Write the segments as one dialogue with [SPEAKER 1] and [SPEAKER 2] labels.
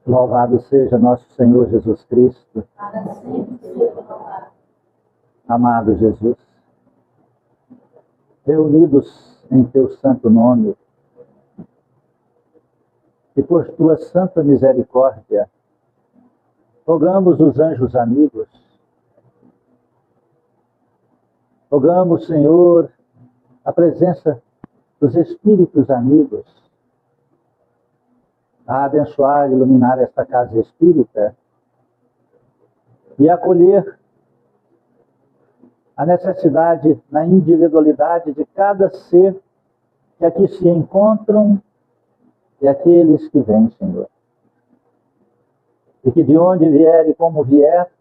[SPEAKER 1] Louvado seja nosso Senhor Jesus Cristo. Amado Jesus, reunidos em teu santo nome, e por tua santa misericórdia, rogamos os anjos amigos, rogamos, Senhor, a presença dos espíritos amigos, a abençoar e iluminar esta casa espírita e acolher a necessidade na individualidade de cada ser que aqui se encontram e aqueles que vêm, Senhor. E que de onde vier e como vier,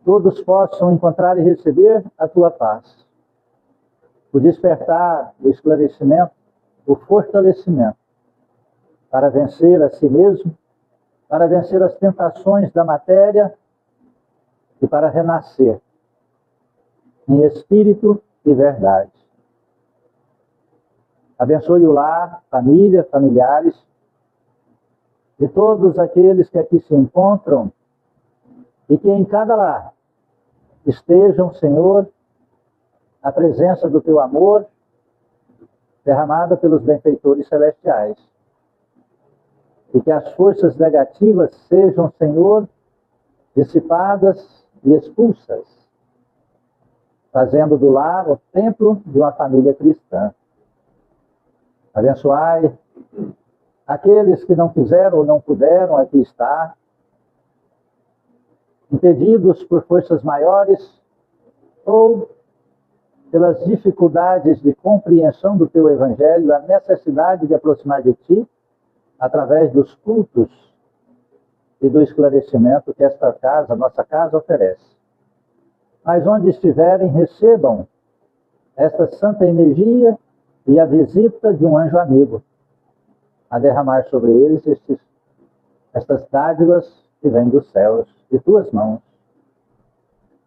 [SPEAKER 1] todos possam encontrar e receber a tua paz, o despertar, o esclarecimento, o fortalecimento, para vencer a si mesmo, para vencer as tentações da matéria e para renascer em espírito e verdade. Abençoe o lar, família, familiares e todos aqueles que aqui se encontram e que em cada lar estejam, Senhor, a presença do teu amor derramada pelos benfeitores celestiais. E que as forças negativas sejam, Senhor, dissipadas e expulsas, fazendo do lar o templo de uma família cristã. Abençoai aqueles que não quiseram ou não puderam aqui estar, impedidos por forças maiores ou pelas dificuldades de compreensão do teu evangelho, a necessidade de aproximar de ti, através dos cultos e do esclarecimento que esta casa, nossa casa, oferece. Mas onde estiverem, recebam esta santa energia e a visita de um anjo amigo, a derramar sobre eles estas dádivas que vêm dos céus, de tuas mãos.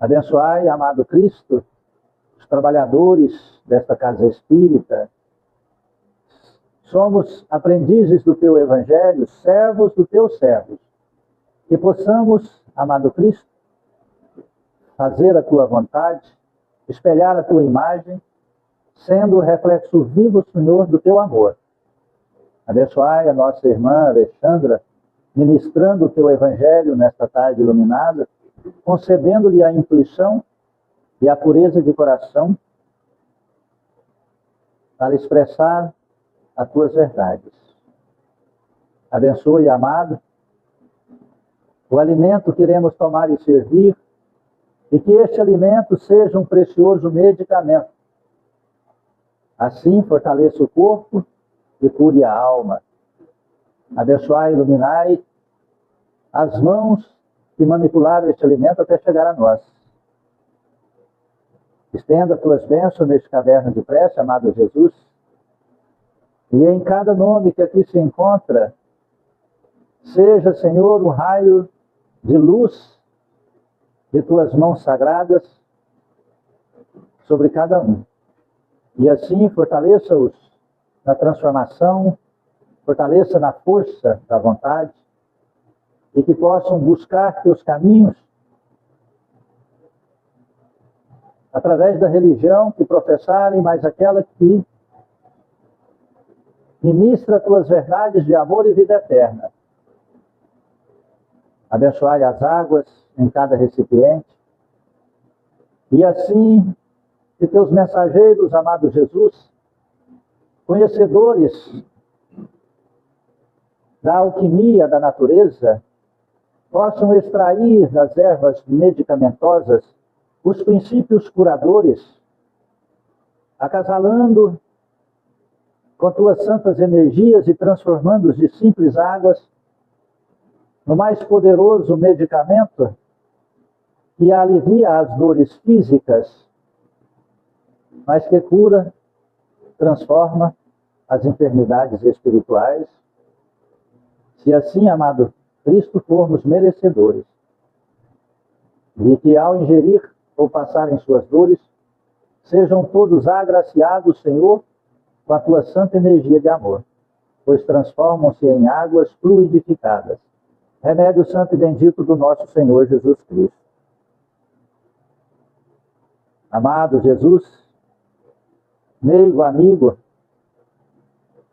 [SPEAKER 1] Abençoai, amado Cristo, os trabalhadores desta casa espírita. Somos aprendizes do teu evangelho, servos do teu servo. Que possamos, amado Cristo, fazer a tua vontade, espelhar a tua imagem, sendo o reflexo vivo, Senhor, do teu amor. Abençoai a nossa irmã Alexandra, ministrando o teu evangelho nesta tarde iluminada, concedendo-lhe a intuição e a pureza de coração para expressar as tuas verdades. Abençoe, amado, o alimento que iremos tomar e servir, e que este alimento seja um precioso medicamento. Assim fortaleça o corpo e cure a alma. Abençoai e iluminai as mãos que manipularam este alimento até chegar a nós. Estenda tuas bênçãos neste caderno de prece, amado Jesus, e em cada nome que aqui se encontra, seja, Senhor, um raio de luz de tuas mãos sagradas sobre cada um. E assim fortaleça-os na transformação, fortaleça na força da vontade, e que possam buscar teus caminhos através da religião que professarem, mas aquela que ministra tuas verdades de amor e vida eterna. Abençoai as águas em cada recipiente. E assim, que teus mensageiros, amado Jesus, conhecedores da alquimia da natureza, possam extrair das ervas medicamentosas os princípios curadores, acasalando com tuas santas energias e transformando-os de simples águas no mais poderoso medicamento que alivia as dores físicas, mas que cura, transforma as enfermidades espirituais. Se assim, amado Cristo, formos merecedores, e que ao ingerir ou passarem suas dores, sejam todos agraciados, Senhor, com a tua santa energia de amor. pois transformam-se em águas fluidificadas. Remédio santo e bendito do nosso Senhor Jesus Cristo. Amado Jesus, meigo amigo,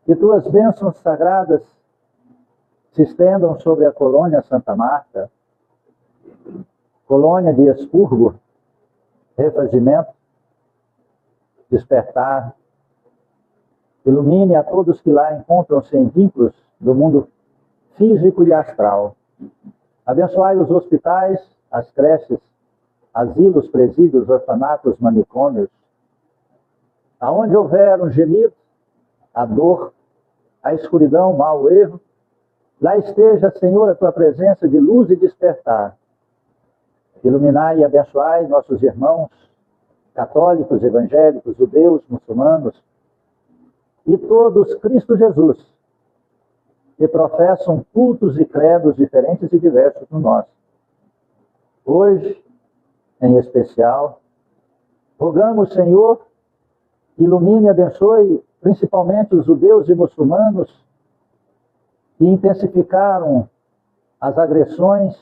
[SPEAKER 1] que tuas bênçãos sagradas se estendam sobre a colônia Santa Marta, colônia de expurgo, refazimento, despertar. Ilumine a todos que lá encontram-se em vínculos do mundo físico e astral. Abençoai os hospitais, as creches, asilos, presídios, orfanatos, manicômios. Aonde houver um gemido, a dor, a escuridão, o mau erro, lá esteja, Senhor, a tua presença de luz e despertar. Iluminai e abençoai nossos irmãos católicos, evangélicos, judeus, muçulmanos e todos Cristo Jesus, que professam cultos e credos diferentes e diversos no nosso. Hoje, em especial, rogamos, Senhor, ilumine e abençoe principalmente os judeus e muçulmanos que intensificaram as agressões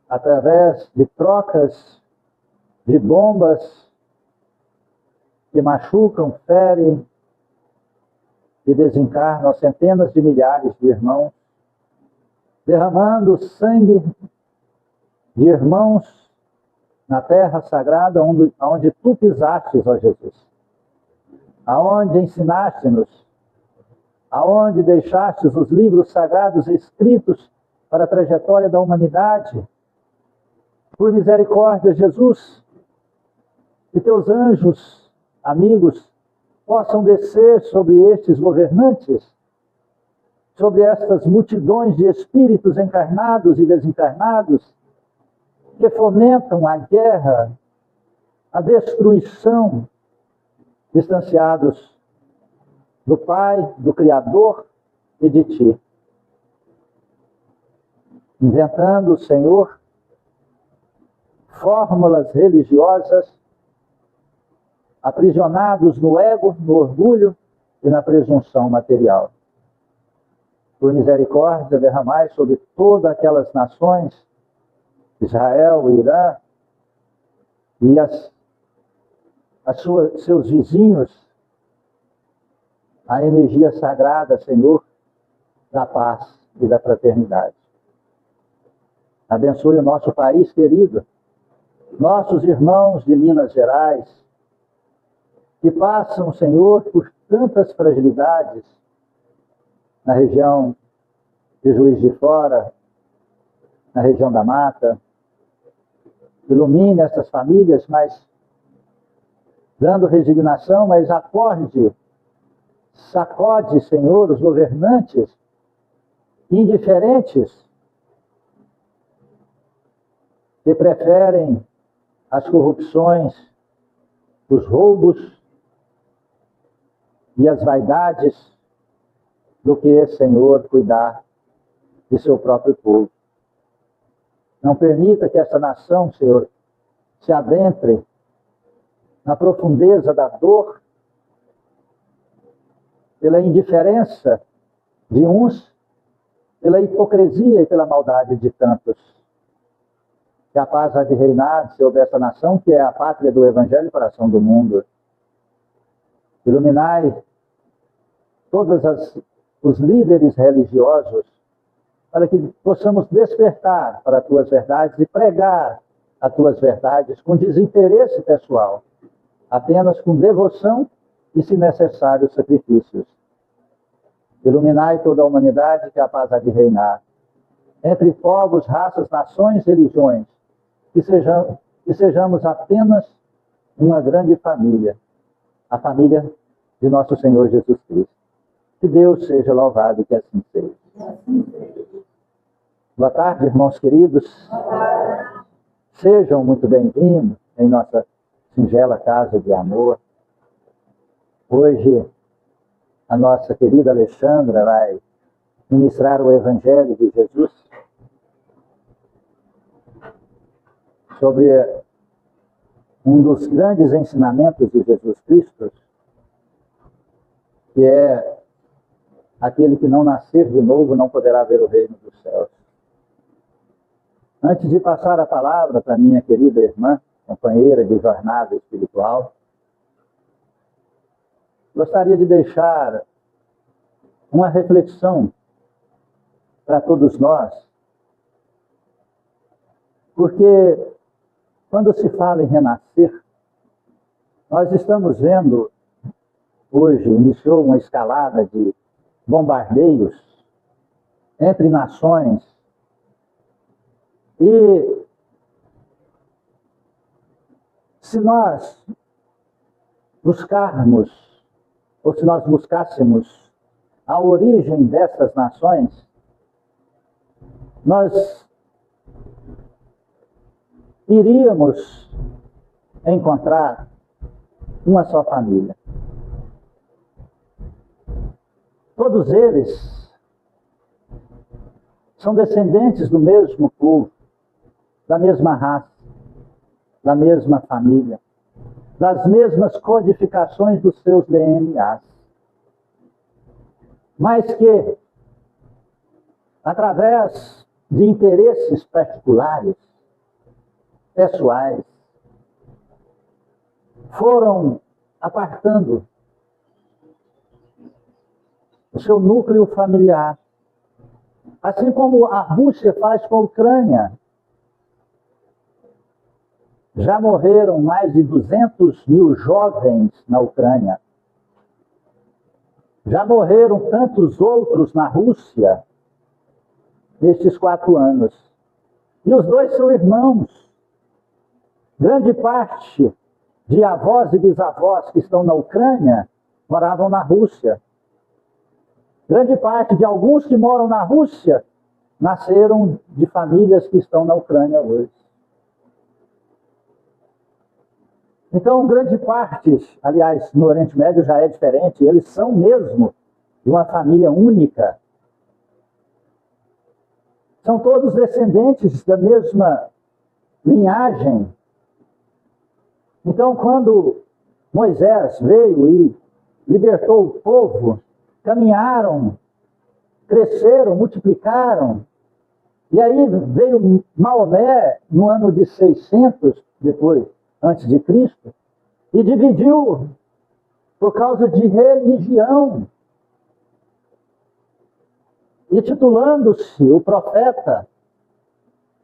[SPEAKER 1] através de trocas de bombas que machucam, ferem e desencarnam centenas de milhares de irmãos, derramando sangue de irmãos na terra sagrada onde tu pisastes, ó Jesus, aonde ensinaste-nos, aonde deixastes os livros sagrados escritos para a trajetória da humanidade. Por misericórdia, Jesus, que teus anjos, amigos, possam descer sobre estes governantes, sobre estas multidões de espíritos encarnados e desencarnados, que fomentam a guerra, a destruição, distanciados do Pai, do Criador e de Ti. Inventando, Senhor, fórmulas religiosas, aprisionados no ego, no orgulho e na presunção material. Por misericórdia, derramai sobre todas aquelas nações, Israel, Irã, e seus vizinhos, a energia sagrada, Senhor, da paz e da fraternidade. Abençoe o nosso país querido, nossos irmãos de Minas Gerais, que passam, Senhor, por tantas fragilidades na região de Juiz de Fora, na região da Mata. Ilumine essas famílias, mas dando resignação, mas acorde, sacode, Senhor, os governantes indiferentes que preferem as corrupções, os roubos e as vaidades do que, Senhor, cuidar de seu próprio povo. Não permita que essa nação, Senhor, se adentre na profundeza da dor, pela indiferença de uns, pela hipocrisia e pela maldade de tantos. Que a paz há de reinar sobre essa nação, que é a pátria do Evangelho e coração do mundo. Iluminai todos os líderes religiosos, para que possamos despertar para as tuas verdades e pregar as tuas verdades com desinteresse pessoal, apenas com devoção e, se necessário, sacrifícios. Iluminai toda a humanidade, que a paz há de reinar. Entre povos, raças, nações, religiões, que sejamos apenas uma grande família, a família de nosso Senhor Jesus Cristo. Que Deus seja louvado e que assim seja. Boa tarde, irmãos queridos. Sejam muito bem-vindos em nossa singela casa de amor. Hoje, a nossa querida Alexandra vai ministrar o Evangelho de Jesus sobre um dos grandes ensinamentos de Jesus Cristo, que é aquele que não nascer de novo não poderá ver o reino dos céus. Antes de passar a palavra para minha querida irmã, companheira de jornada espiritual, gostaria de deixar uma reflexão para todos nós, porque quando se fala em renascer, nós estamos vendo, hoje iniciou uma escalada de bombardeios entre nações, e se nós buscarmos, ou se nós buscássemos a origem dessas nações, nós iríamos encontrar uma só família. Todos eles são descendentes do mesmo povo, da mesma raça, da mesma família, das mesmas codificações dos seus DNAs. Mas que, através de interesses particulares, pessoais, foram apartando o seu núcleo familiar. Assim como a Rússia faz com a Ucrânia. Já morreram mais de 200 mil jovens na Ucrânia. Já morreram tantos outros na Rússia nestes 4 anos. E os dois são irmãos. Grande parte de avós e bisavós que estão na Ucrânia moravam na Rússia. Grande parte de alguns que moram na Rússia nasceram de famílias que estão na Ucrânia hoje. Então, grande parte, aliás, no Oriente Médio já é diferente, eles são mesmo de uma família única. São todos descendentes da mesma linhagem. Então, quando Moisés veio e libertou o povo, caminharam, cresceram, multiplicaram. E aí veio Maomé no ano de 600 depois, antes de Cristo, e dividiu por causa de religião. E titulando-se o profeta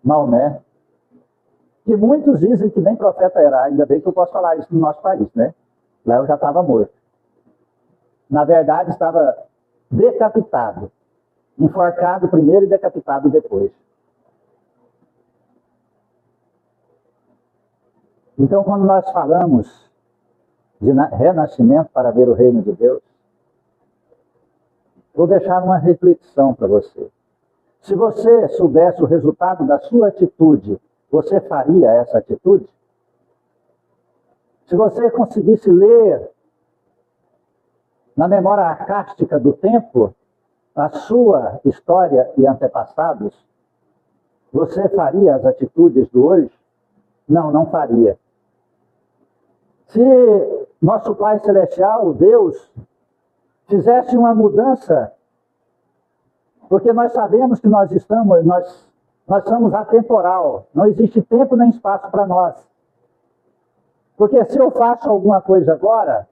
[SPEAKER 1] Maomé, que muitos dizem que nem profeta era, ainda bem que eu posso falar isso no nosso país, né? Lá eu já estava morto. Na verdade, estava decapitado. Enforcado primeiro e decapitado depois. Então, quando nós falamos de renascimento para ver o reino de Deus, vou deixar uma reflexão para você. Se você soubesse o resultado da sua atitude, você faria essa atitude? Se você conseguisse ler na memória arcástica do tempo a sua história e antepassados, você faria as atitudes do hoje? Não, não faria. Se nosso Pai Celestial, Deus, fizesse uma mudança, porque nós sabemos que nós somos atemporal, não existe tempo nem espaço para nós. Porque se eu faço alguma coisa agora,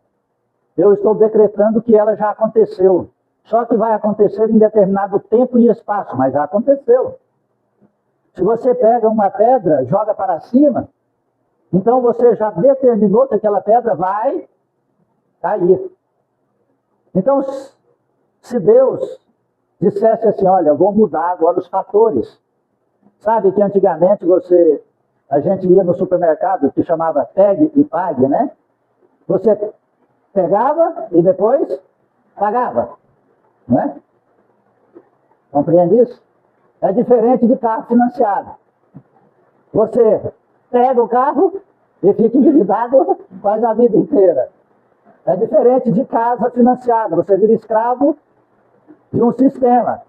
[SPEAKER 1] eu estou decretando que ela já aconteceu. Só que vai acontecer em determinado tempo e espaço, mas já aconteceu. Se você pega uma pedra, joga para cima, então você já determinou que aquela pedra vai cair. Então, se Deus dissesse assim, olha, eu vou mudar agora os fatores. Sabe que antigamente a gente ia no supermercado que chamava pegue e pague, né? Você pegava e depois pagava, não é? Compreende isso? É diferente de carro financiado. Você pega o carro e fica endividado quase a vida inteira. É diferente de casa financiada. Você vira escravo de um sistema.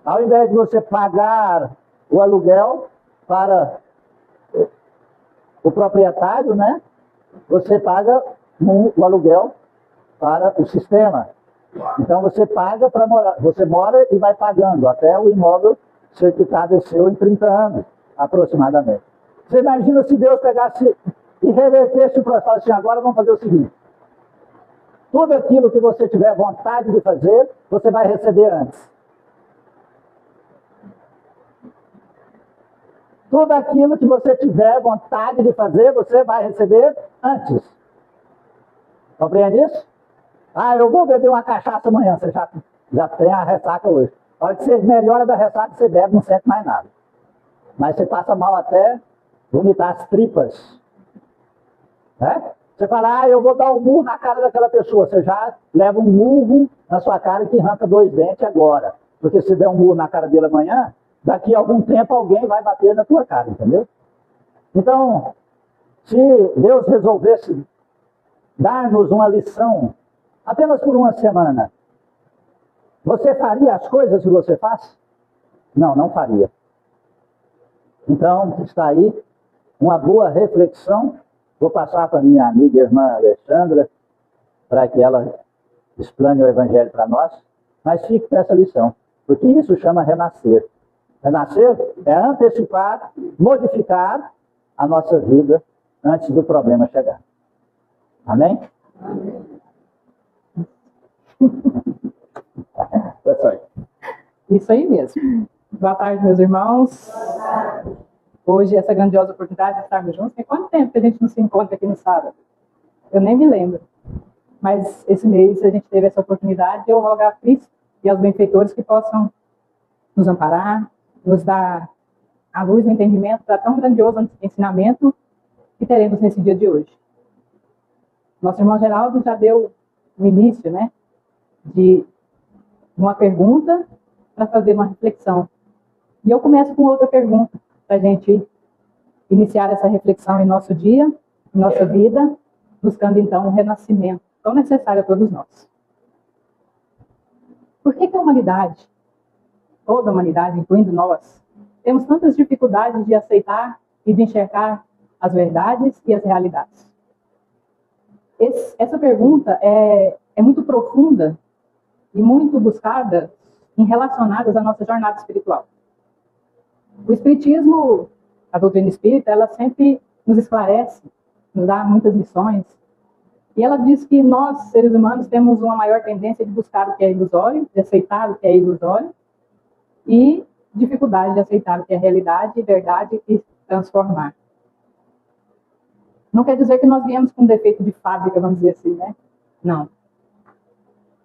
[SPEAKER 1] Ao invés de você pagar o aluguel para o proprietário, né? Você paga o aluguel para o sistema. Então você paga para morar, você mora e vai pagando até o imóvel ser quitado e seu em 30 anos, aproximadamente. Você imagina se Deus pegasse e revertesse o processo assim, agora vamos fazer o seguinte, tudo aquilo que você tiver vontade de fazer, você vai receber antes. Tudo aquilo que você tiver vontade de fazer, você vai receber antes. Compreende isso? Ah, eu vou beber uma cachaça amanhã, você já tem a ressaca hoje. A hora que você melhora da ressaca, você bebe, não sente mais nada. Mas você passa mal até vomitar as tripas. Né? Você fala, eu vou dar um murro na cara daquela pessoa. Você já leva um murro na sua cara que arranca 2 dentes agora. Porque se der um murro na cara dele amanhã, daqui a algum tempo alguém vai bater na tua cara, entendeu? Então, se Deus resolvesse dar-nos uma lição apenas por uma semana, você faria as coisas que você faz? Não, não faria. Então, está aí uma boa reflexão. Vou passar para minha amiga e irmã Alexandra, para que ela explane o Evangelho para nós, mas fique com essa lição, porque isso chama renascer. Renascer é antecipar, modificar a nossa vida antes do problema chegar. Amém? Amém.
[SPEAKER 2] Isso aí mesmo. Boa tarde, meus irmãos. Hoje, essa grandiosa oportunidade de estarmos juntos. Tem quanto tempo que a gente não se encontra aqui no sábado? Eu nem me lembro. Mas esse mês a gente teve essa oportunidade de eu rogar a Cristo e aos benfeitores que possam nos amparar, nos dar a luz e o entendimento para tão grandioso ensinamento que teremos nesse dia de hoje. Nosso irmão Geraldo já deu o início, né, de uma pergunta para fazer uma reflexão. E eu começo com outra pergunta, para a gente iniciar essa reflexão em nosso dia, em nossa vida, buscando então um renascimento tão necessário a todos nós. Por que a humanidade, toda a humanidade, incluindo nós, temos tantas dificuldades de aceitar e de enxergar as verdades e as realidades? Essa pergunta é muito profunda e muito buscada em relacionadas à nossa jornada espiritual. O Espiritismo, a doutrina espírita, ela sempre nos esclarece, nos dá muitas lições, e ela diz que nós, seres humanos, temos uma maior tendência de buscar o que é ilusório, de aceitar o que é ilusório, e dificuldade de aceitar o que é realidade, verdade e transformar. Não quer dizer que nós viemos com defeito de fábrica, vamos dizer assim, né? Não.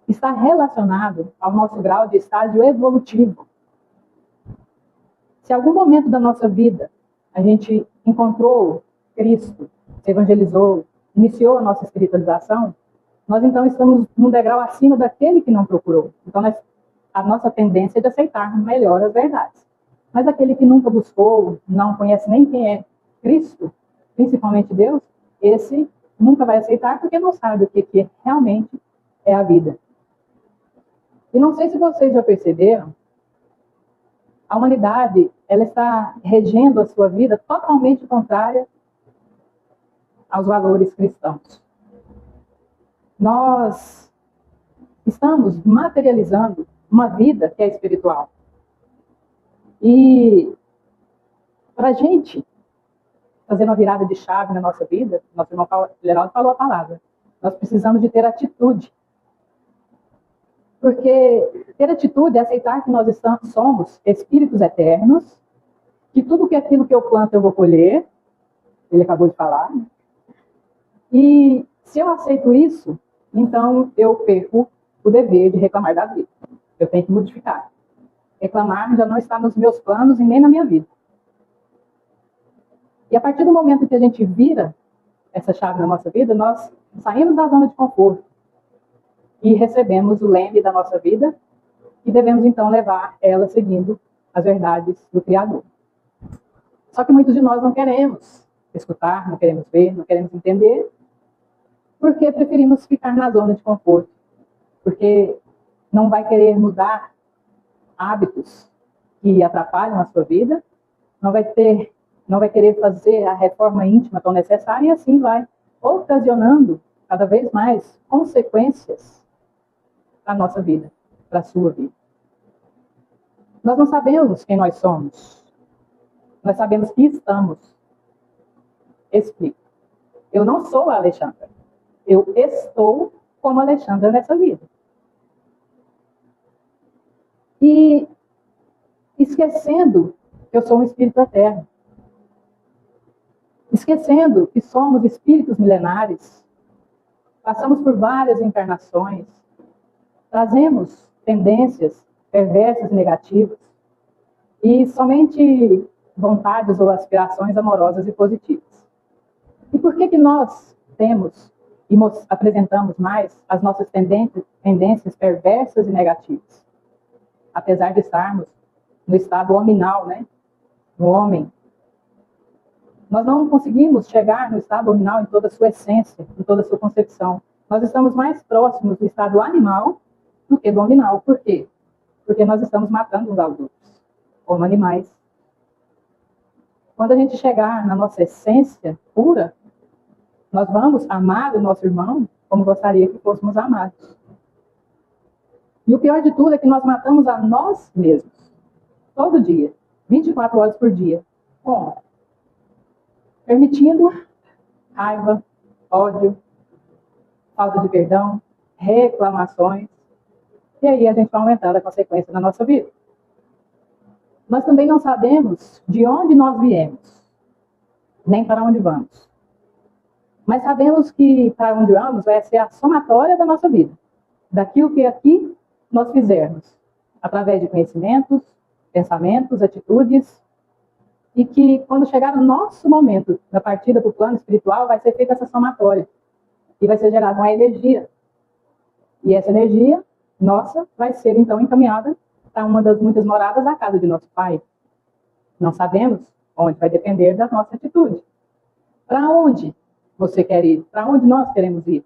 [SPEAKER 2] Está relacionado ao nosso grau de estágio evolutivo. Se algum momento da nossa vida a gente encontrou Cristo, se evangelizou, iniciou a nossa espiritualização, nós então estamos num degrau acima daquele que não procurou. Então a nossa tendência é de aceitar melhor as verdades. Mas aquele que nunca buscou, não conhece nem quem é Cristo, principalmente Deus, esse nunca vai aceitar porque não sabe o que realmente é a vida. E não sei se vocês já perceberam, a humanidade ela está regendo a sua vida totalmente contrária aos valores cristãos. Nós estamos materializando uma vida que é espiritual. E para a gente fazer uma virada de chave na nossa vida, nosso irmão Geraldo falou a palavra, nós precisamos de ter atitude. Porque ter atitude é aceitar que nós somos espíritos eternos, que tudo que aquilo que eu planto eu vou colher, ele acabou de falar. E se eu aceito isso, então eu perco o dever de reclamar da vida. Eu tenho que modificar. Reclamar já não está nos meus planos e nem na minha vida. E a partir do momento que a gente vira essa chave na nossa vida, nós saímos da zona de conforto e recebemos o leme da nossa vida e devemos então levar ela seguindo as verdades do Criador. Só que muitos de nós não queremos escutar, não queremos ver, não queremos entender, porque preferimos ficar na zona de conforto, porque não vai querer mudar hábitos que atrapalham a sua vida, não vai querer fazer a reforma íntima tão necessária e assim vai ocasionando cada vez mais consequências para a nossa vida, para a sua vida. Nós não sabemos quem nós somos. Nós sabemos que estamos. Explico. Eu não sou a Alexandra. Eu estou como Alexandra nessa vida. E esquecendo que eu sou um espírito eterno. Esquecendo que somos espíritos milenares. Passamos por várias encarnações. Trazemos tendências perversas e negativas. E somente vontades ou aspirações amorosas e positivas. E por que nós temos e apresentamos mais as nossas tendências perversas e negativas? Apesar de estarmos no estado hominal, né? No homem. Nós não conseguimos chegar no estado hominal em toda a sua essência, em toda a sua concepção. Nós estamos mais próximos do estado animal do que do hominal. Por quê? Porque nós estamos matando uns aos outros, como animais. Quando a gente chegar na nossa essência pura, nós vamos amar o nosso irmão como gostaria que fôssemos amados. E o pior de tudo é que nós matamos a nós mesmos, todo dia, 24 horas por dia. Como? Permitindo raiva, ódio, falta de perdão, reclamações. E aí a gente vai aumentando a consequência na nossa vida. Nós também não sabemos de onde nós viemos, nem para onde vamos. Mas sabemos que para onde vamos vai ser a somatória da nossa vida, daquilo que aqui nós fizermos, através de conhecimentos, pensamentos, atitudes, e que quando chegar o nosso momento da partida para o plano espiritual, vai ser feita essa somatória, e vai ser gerada uma energia. E essa energia nossa vai ser então encaminhada para uma das muitas moradas da casa de nosso Pai. Não sabemos onde, vai depender da nossa atitude. Para onde você quer ir? Para onde nós queremos ir?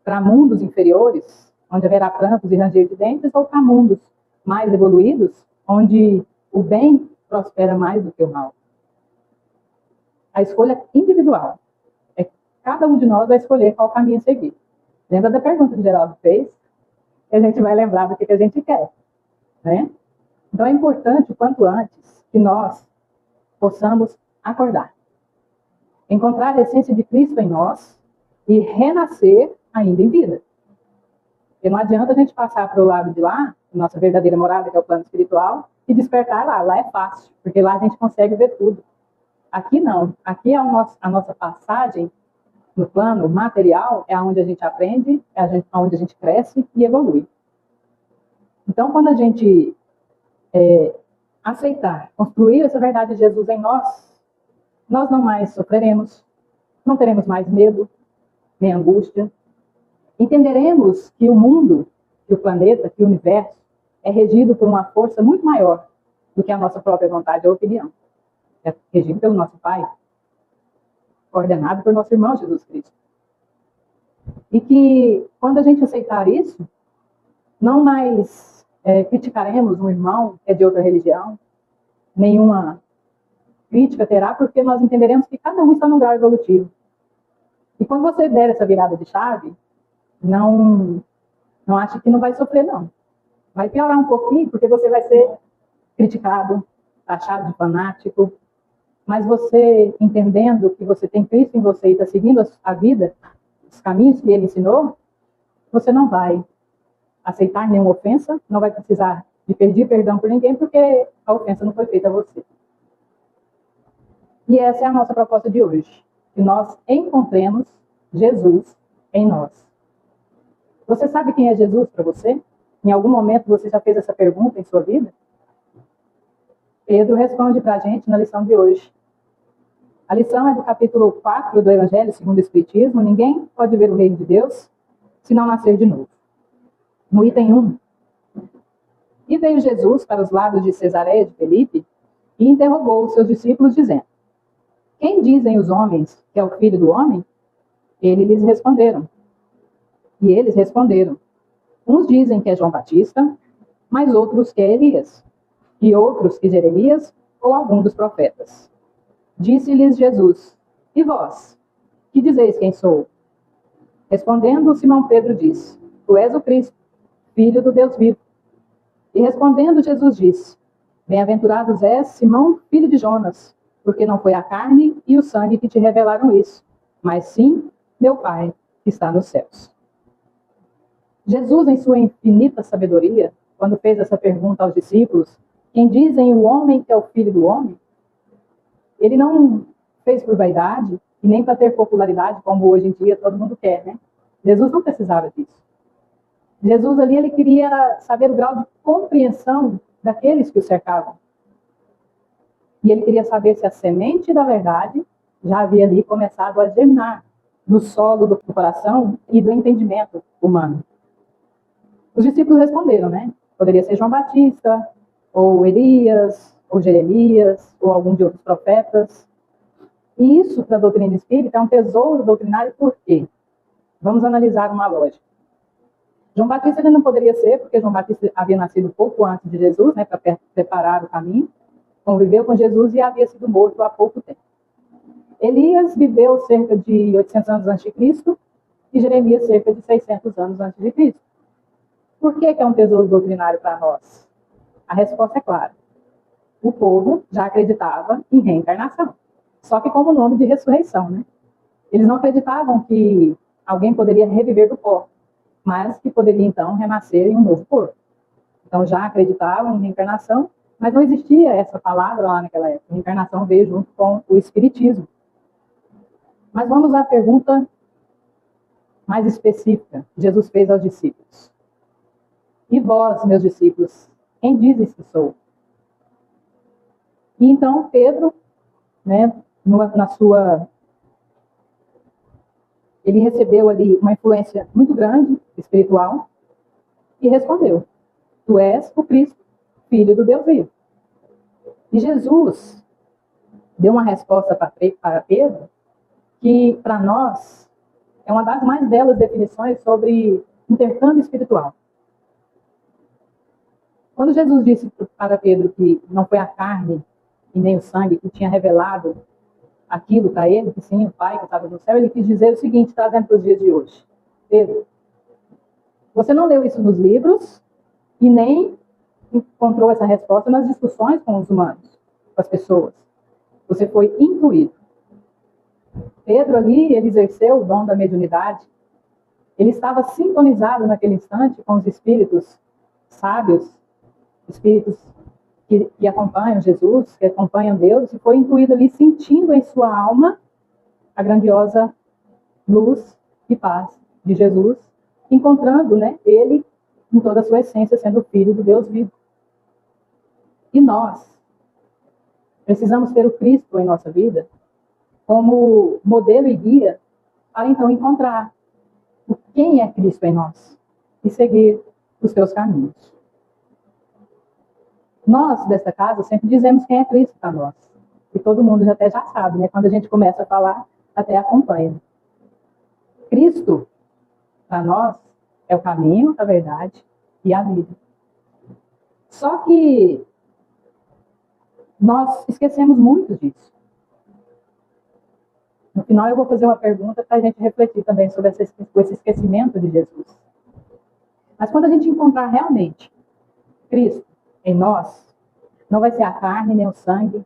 [SPEAKER 2] Para mundos inferiores, onde haverá prantos e ranger de dentes, ou para mundos mais evoluídos, onde o bem prospera mais do que o mal? A escolha é individual. Cada um de nós vai escolher qual caminho a seguir. Lembra da pergunta que o Geraldo fez? A gente vai lembrar do que a gente quer. Né? Então é importante, o quanto antes, que nós possamos acordar. Encontrar a essência de Cristo em nós e renascer ainda em vida. Porque não adianta a gente passar para o lado de lá, nossa verdadeira morada, que é o plano espiritual, e despertar lá. Lá é fácil, porque lá a gente consegue ver tudo. Aqui não. Aqui é a nossa passagem no plano material, é onde a gente aprende, é onde a gente cresce e evolui. Então, quando a gente aceitar, construir essa verdade de Jesus em nós, nós não mais sofreremos, não teremos mais medo, nem angústia. Entenderemos que o mundo, que o planeta, que o universo é regido por uma força muito maior do que a nossa própria vontade ou opinião. É regido pelo nosso Pai, ordenado por nosso irmão Jesus Cristo. E que, quando a gente aceitar isso, não mais criticaremos um irmão que é de outra religião, nenhuma crítica terá, porque nós entenderemos que cada um está num grau evolutivo. E quando você der essa virada de chave, não ache que não vai sofrer, não. Vai piorar um pouquinho, porque você vai ser criticado, taxado de fanático, mas você, entendendo que você tem Cristo em você e está seguindo a vida, os caminhos que Ele ensinou, você não vai aceitar nenhuma ofensa, não vai precisar de pedir perdão por ninguém, porque a ofensa não foi feita a você. E essa é a nossa proposta de hoje, que nós encontremos Jesus em nós. Você sabe quem é Jesus para você? Em algum momento você já fez essa pergunta em sua vida? Pedro responde para a gente na lição de hoje. A lição é do capítulo 4 do Evangelho segundo o Espiritismo. Ninguém pode ver o reino de Deus se não nascer de novo. No item 1. E veio Jesus para os lados de Cesareia de Felipe e interrogou os seus discípulos, dizendo: Quem dizem os homens que é o Filho do Homem? Eles lhes responderam. E eles responderam: Uns dizem que é João Batista, mas outros que é Elias, e outros que Jeremias ou algum dos profetas. Disse-lhes Jesus: E vós, que dizeis quem sou? Respondendo, Simão Pedro disse: Tu és o Cristo, Filho do Deus vivo. E respondendo, Jesus disse: Bem-aventurados és, Simão, filho de Jonas, porque não foi a carne e o sangue que te revelaram isso, mas sim meu Pai que está nos céus. Jesus, em sua infinita sabedoria, quando fez essa pergunta aos discípulos, quem dizem o homem que é o filho do homem, ele não fez por vaidade e nem para ter popularidade, como hoje em dia todo mundo quer, né? Jesus não precisava disso. Jesus ali, ele queria saber o grau de compreensão daqueles que o cercavam. E ele queria saber se a semente da verdade já havia ali começado a germinar no solo do coração e do entendimento humano. Os discípulos responderam, né? Poderia ser João Batista, ou Elias, ou Jeremias, ou algum de outros profetas. E isso, para a doutrina espírita, é um tesouro doutrinário. Por quê? Vamos analisar uma lógica. João Batista ele não poderia ser, porque João Batista havia nascido pouco antes de Jesus, né, para preparar o caminho, conviveu com Jesus e havia sido morto há pouco tempo. Elias viveu cerca de 800 anos antes de Cristo e Jeremias cerca de 600 anos antes de Cristo. Por que é um tesouro doutrinário para nós? A resposta é clara. O povo já acreditava em reencarnação, só que como nome de ressurreição, né? Eles não acreditavam que alguém poderia reviver do pó, mas que poderia então renascer em um novo corpo. Então já acreditavam em reencarnação, mas não existia essa palavra lá naquela época. A reencarnação veio junto com o espiritismo. Mas vamos à pergunta mais específica que Jesus fez aos discípulos. E vós, meus discípulos, quem dizes que sou? E então Pedro, né, ele recebeu ali uma influência muito grande, espiritual, e respondeu: Tu és o Cristo, Filho do Deus vivo. E Jesus deu uma resposta para Pedro, que para nós é uma das mais belas definições sobre intercâmbio espiritual. Quando Jesus disse para Pedro que não foi a carne e nem o sangue que tinha revelado aquilo para ele, que sim, o Pai que estava no céu, ele quis dizer o seguinte, trazendo para os dias de hoje: Pedro, você não leu isso nos livros e nem encontrou essa resposta nas discussões com os humanos, com as pessoas. Você foi intuído. Pedro ali, ele exerceu o dom da mediunidade. Ele estava sintonizado naquele instante com os espíritos sábios, espíritos que acompanham Jesus, que acompanham Deus, e foi intuído ali, sentindo em sua alma a grandiosa luz e paz de Jesus, encontrando, né, ele em toda a sua essência, sendo o Filho do Deus vivo. E nós precisamos ter o Cristo em nossa vida como modelo e guia para então encontrar quem é Cristo em nós e seguir os seus caminhos. Nós, desta casa, sempre dizemos quem é Cristo para nós. E todo mundo até já sabe, né? Quando a gente começa a falar, até acompanha. Cristo, para nós, é o caminho, a verdade e a vida. Só que nós esquecemos muito disso. No final, eu vou fazer uma pergunta para a gente refletir também sobre esse esquecimento de Jesus. Mas quando a gente encontrar realmente Cristo em nós, não vai ser a carne nem o sangue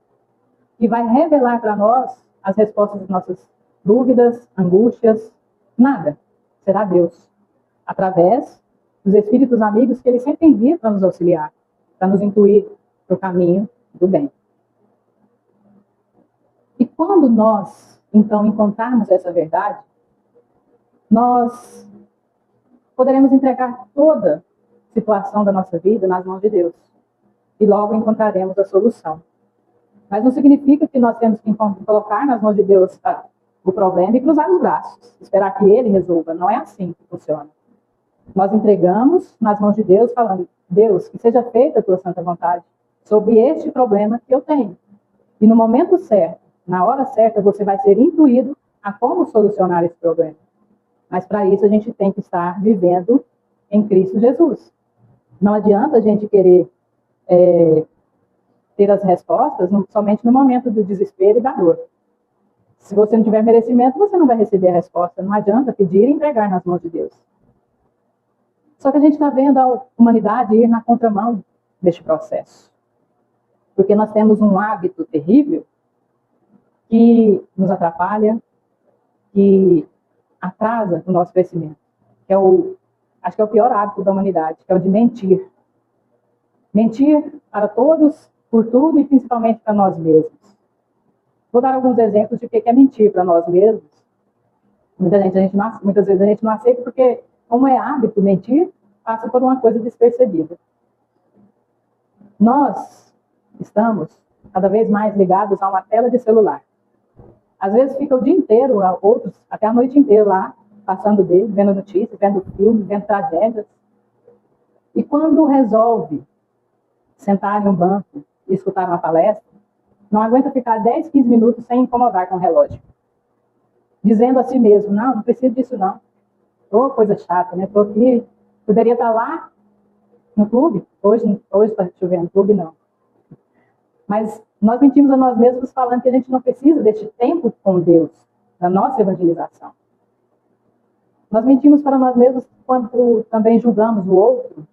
[SPEAKER 2] que vai revelar para nós as respostas das nossas dúvidas, angústias, nada. Será Deus, através dos espíritos amigos que Ele sempre envia para nos auxiliar, para nos intuir para o caminho do bem. E quando nós, então, encontrarmos essa verdade, nós poderemos entregar toda situação da nossa vida nas mãos de Deus. E logo encontraremos a solução. Mas não significa que nós temos que colocar nas mãos de Deus o problema e cruzar os braços, esperar que Ele resolva. Não é assim que funciona. Nós entregamos nas mãos de Deus, falando: Deus, que seja feita a tua santa vontade sobre este problema que eu tenho. E no momento certo, na hora certa, você vai ser intuído a como solucionar esse problema. Mas para isso a gente tem que estar vivendo em Cristo Jesus. Não adianta a gente querer ter as respostas somente no momento do desespero e da dor. Se você não tiver merecimento, você não vai receber a resposta. Não adianta pedir e entregar nas mãos de Deus. Só que a gente está vendo a humanidade ir na contramão deste processo. Porque nós temos um hábito terrível que nos atrapalha, que atrasa o nosso crescimento. Que é acho que é o pior hábito da humanidade, que é o de mentir. Mentir para todos, por tudo e principalmente para nós mesmos. Vou dar alguns exemplos de o que é mentir para nós mesmos. Muitas vezes a gente não aceita porque, como é hábito mentir, passa por uma coisa despercebida. Nós estamos cada vez mais ligados a uma tela de celular. Às vezes fica o dia inteiro, outros até a noite inteira lá, passando dele, vendo notícias, vendo filmes, vendo tragédias. E quando resolve sentar em um banco e escutar uma palestra, não aguenta ficar 10, 15 minutos sem incomodar com o relógio. Dizendo a si mesmo, não preciso disso não. Ô, coisa chata, né? Estou aqui, poderia estar lá no clube. Hoje está chovendo, clube não. Mas nós mentimos a nós mesmos falando que a gente não precisa deste tempo com Deus, na nossa evangelização. Nós mentimos para nós mesmos quando também julgamos o outro.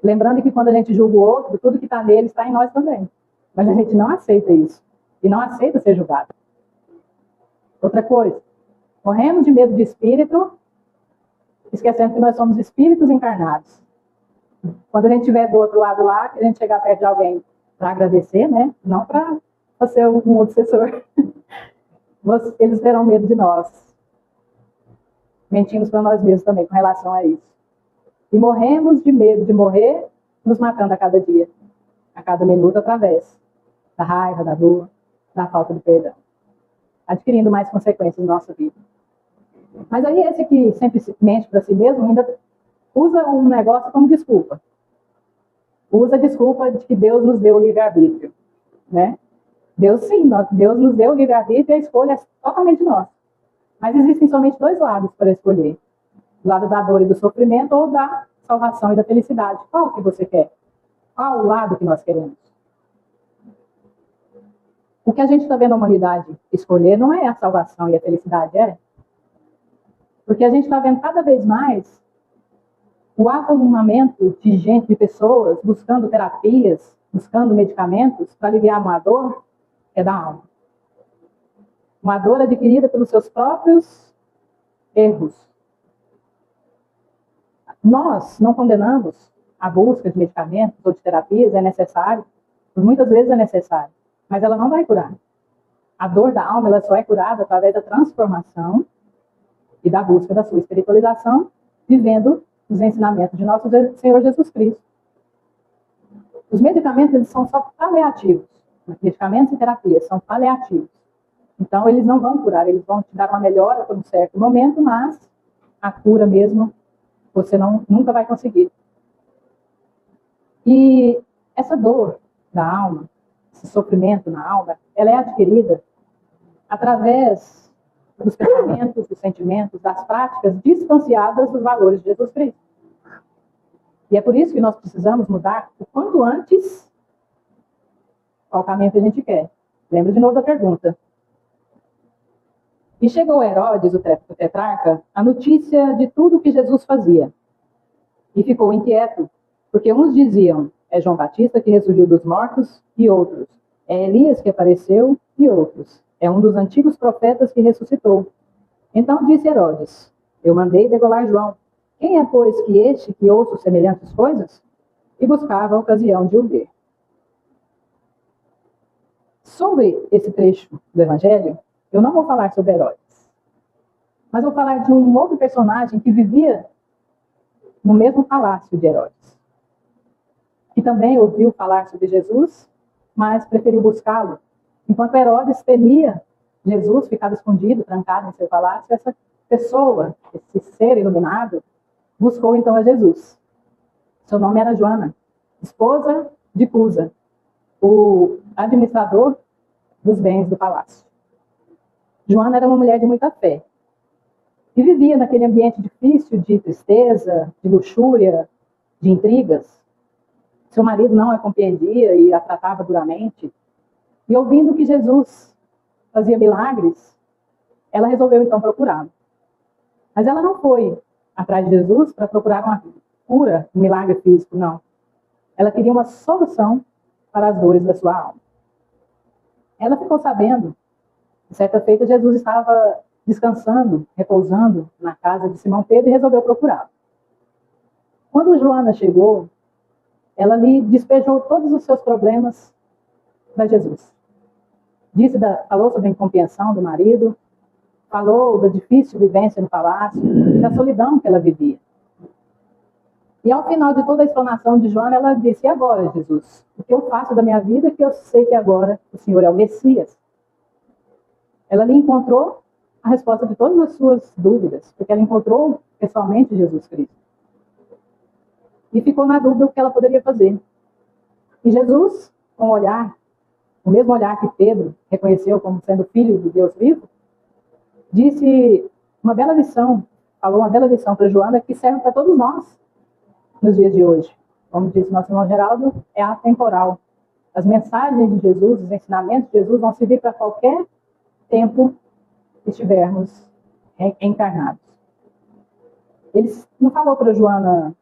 [SPEAKER 2] Lembrando que quando a gente julga o outro, tudo que está nele está em nós também. Mas a gente não aceita isso. E não aceita ser julgado. Outra coisa, morremos de medo de espírito, esquecendo que nós somos espíritos encarnados. Quando a gente estiver do outro lado lá, que a gente chegar perto de alguém para agradecer, né? Não para ser um obsessor. Eles terão medo de nós. Mentimos para nós mesmos também com relação a isso. E morremos de medo de morrer, nos matando a cada dia, a cada minuto, através da raiva, da dor, da falta de perdão, adquirindo mais consequências na nossa vida. Mas aí esse que sempre mente para si mesmo, ainda usa um negócio como desculpa. Usa a desculpa de que Deus nos deu o livre-arbítrio, né? Deus nos deu o livre-arbítrio e a escolha é totalmente nossa. Mas existem somente dois lados para escolher. O lado da dor e do sofrimento ou da salvação e da felicidade. Qual que você quer? Qual o lado que nós queremos? O que a gente está vendo a humanidade escolher não é a salvação e a felicidade, é? Porque a gente está vendo cada vez mais o avolumamento de gente, de pessoas, buscando terapias, buscando medicamentos para aliviar uma dor, é da alma. Uma dor adquirida pelos seus próprios erros. Nós não condenamos a busca de medicamentos ou de terapias, é necessário, muitas vezes é necessário, mas ela não vai curar. A dor da alma ela só é curada através da transformação e da busca da sua espiritualização, vivendo os ensinamentos de nosso Senhor Jesus Cristo. Os medicamentos eles são só paliativos. Medicamentos e terapias são paliativos. Então, eles não vão curar, eles vão te dar uma melhora por um certo momento, mas a cura mesmo você nunca vai conseguir. E essa dor da alma, esse sofrimento na alma, ela é adquirida através dos pensamentos, dos sentimentos, das práticas distanciadas dos valores de Jesus Cristo. E é por isso que nós precisamos mudar o quanto antes qual caminho que a gente quer. Lembra de novo da pergunta. E chegou a Herodes, o tetrarca, a notícia de tudo o que Jesus fazia. E ficou inquieto, porque uns diziam, é João Batista que ressurgiu dos mortos, e outros, é Elias que apareceu, e outros, é um dos antigos profetas que ressuscitou. Então disse Herodes, eu mandei degolar João. Quem é, pois, que este que ouça semelhantes coisas? E buscava a ocasião de o ver. Sobre esse trecho do Evangelho, eu não vou falar sobre Herodes, mas vou falar de um outro personagem que vivia no mesmo palácio de Herodes, que também ouviu falar sobre Jesus, mas preferiu buscá-lo. Enquanto Herodes temia Jesus, ficava escondido, trancado em seu palácio, essa pessoa, esse ser iluminado, buscou então a Jesus. Seu nome era Joana, esposa de Cusa, o administrador dos bens do palácio. Joana era uma mulher de muita fé. E vivia naquele ambiente difícil de tristeza, de luxúria, de intrigas. Seu marido não a compreendia e a tratava duramente. E ouvindo que Jesus fazia milagres, ela resolveu então procurá-lo. Mas ela não foi atrás de Jesus para procurar uma cura, um milagre físico, não. Ela queria uma solução para as dores da sua alma. Ela ficou sabendo, certa feita, Jesus estava descansando, repousando na casa de Simão Pedro e resolveu procurá-lo. Quando Joana chegou, ela lhe despejou todos os seus problemas para Jesus. Falou sobre a incompreensão do marido, falou da difícil vivência no palácio, da solidão que ela vivia. E ao final de toda a explanação de Joana, ela disse: e agora, Jesus? O que eu faço da minha vida que eu sei que agora o Senhor é o Messias? Ela lhe encontrou a resposta de todas as suas dúvidas, porque ela encontrou pessoalmente Jesus Cristo. E ficou na dúvida o que ela poderia fazer. E Jesus, com o olhar, o mesmo olhar que Pedro reconheceu como sendo filho de Deus vivo, disse uma bela lição, falou uma bela lição para Joana que serve para todos nós nos dias de hoje. Como disse nosso irmão Geraldo, é atemporal. As mensagens de Jesus, os ensinamentos de Jesus vão servir para qualquer tempo que estivermos encarnados. Ele não falou para Joana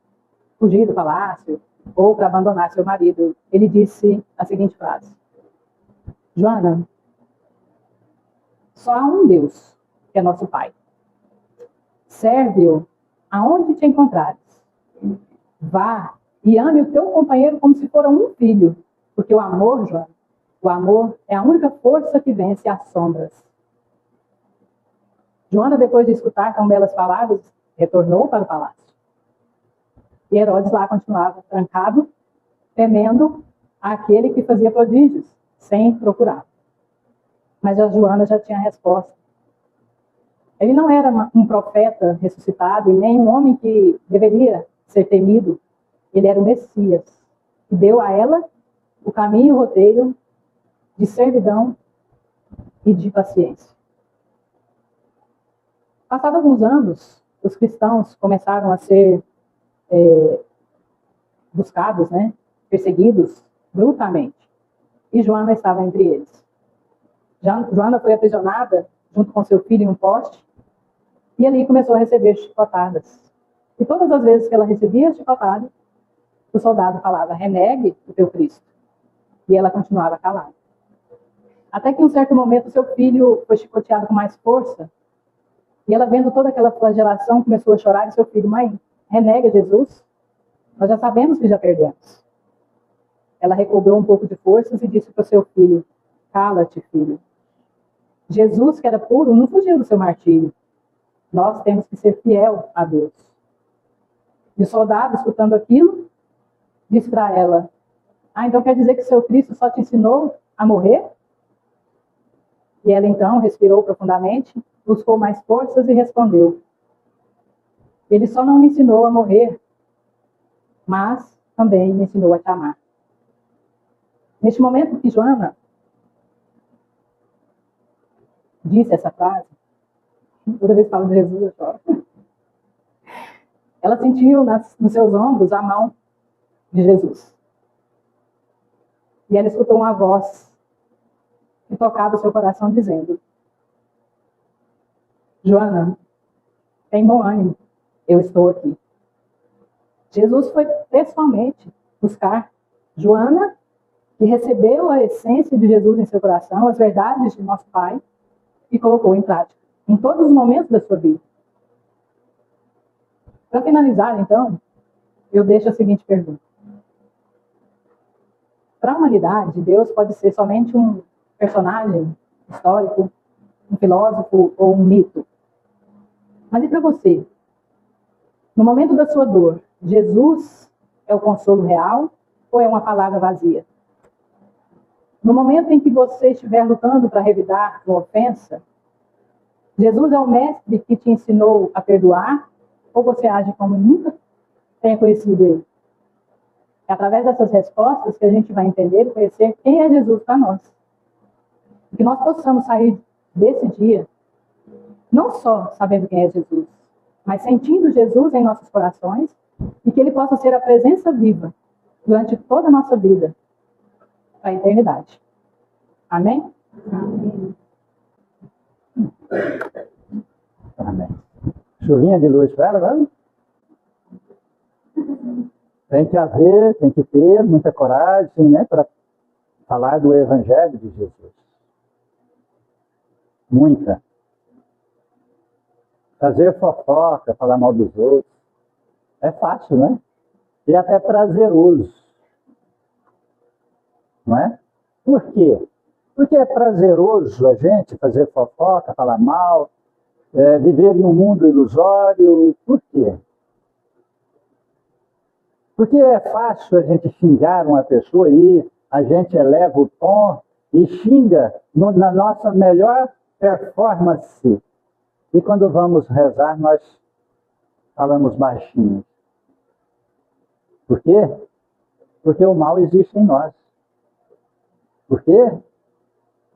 [SPEAKER 2] fugir do palácio ou para abandonar seu marido. Ele disse a seguinte frase: Joana, só há um Deus, que é nosso Pai. Serve-o aonde te encontrares. Vá e ame o teu companheiro como se fora um filho, porque o amor, Joana, o amor é a única força que vence as sombras. Joana, depois de escutar tão belas palavras, retornou para o palácio. E Herodes lá continuava trancado, temendo aquele que fazia prodígios, sem procurar. Mas a Joana já tinha a resposta. Ele não era um profeta ressuscitado e nem um homem que deveria ser temido. Ele era o Messias, que deu a ela o caminho e o roteiro de servidão e de paciência. Passados alguns anos, os cristãos começaram a ser buscados, perseguidos brutalmente. E Joana estava entre eles. Joana foi aprisionada junto com seu filho em um poste e ali começou a receber chicotadas. E todas as vezes que ela recebia chicotada, o soldado falava: renegue o teu Cristo. E ela continuava calada. Até que em um certo momento seu filho foi chicoteado com mais força e ela, vendo toda aquela flagelação, começou a chorar e seu filho: mãe, renega Jesus, nós já sabemos que já perdemos. Ela recobrou um pouco de forças e disse para o seu filho: cala-te, filho. Jesus, que era puro, não fugiu do seu martírio. Nós temos que ser fiel a Deus. E o soldado, escutando aquilo, disse para ela: então quer dizer que seu Cristo só te ensinou a morrer? E ela então respirou profundamente, buscou mais forças e respondeu: ele só não me ensinou a morrer, mas também me ensinou a te amar. Neste momento que Joana disse essa frase, toda vez que falo de Jesus eu choro, ela sentiu nos seus ombros a mão de Jesus. E ela escutou uma voz que tocava o seu coração dizendo: Joana, tem bom ânimo, eu estou aqui. Jesus foi pessoalmente buscar Joana, que recebeu a essência de Jesus em seu coração, as verdades de nosso Pai, e colocou em prática, em todos os momentos da sua vida. Para finalizar, então, eu deixo a seguinte pergunta. Para a humanidade, Deus pode ser somente um personagem histórico, um filósofo ou um mito. Mas e para você? No momento da sua dor, Jesus é o consolo real ou é uma palavra vazia? No momento em que você estiver lutando para revidar uma ofensa, Jesus é o mestre que te ensinou a perdoar ou você age como nunca tenha conhecido ele? É através dessas respostas que a gente vai entender e conhecer quem é Jesus para nós. Que nós possamos sair desse dia não só sabendo quem é Jesus, mas sentindo Jesus em nossos corações e que ele possa ser a presença viva durante toda a nossa vida, para a eternidade. Amém?
[SPEAKER 1] Amém. Amém. Chuvinha de luz para ela, vamos? Tem que ter muita coragem, né, para falar do Evangelho de Jesus. Muita. Fazer fofoca, falar mal dos outros, é fácil, né? E até prazeroso. Não é? Por quê? Porque é prazeroso a gente fazer fofoca, falar mal, viver em um mundo ilusório. Por quê? Porque é fácil a gente xingar uma pessoa e a gente eleva o tom e xinga na nossa melhor performance. E quando vamos rezar, nós falamos baixinho. Por quê? Porque o mal existe em nós. Por quê?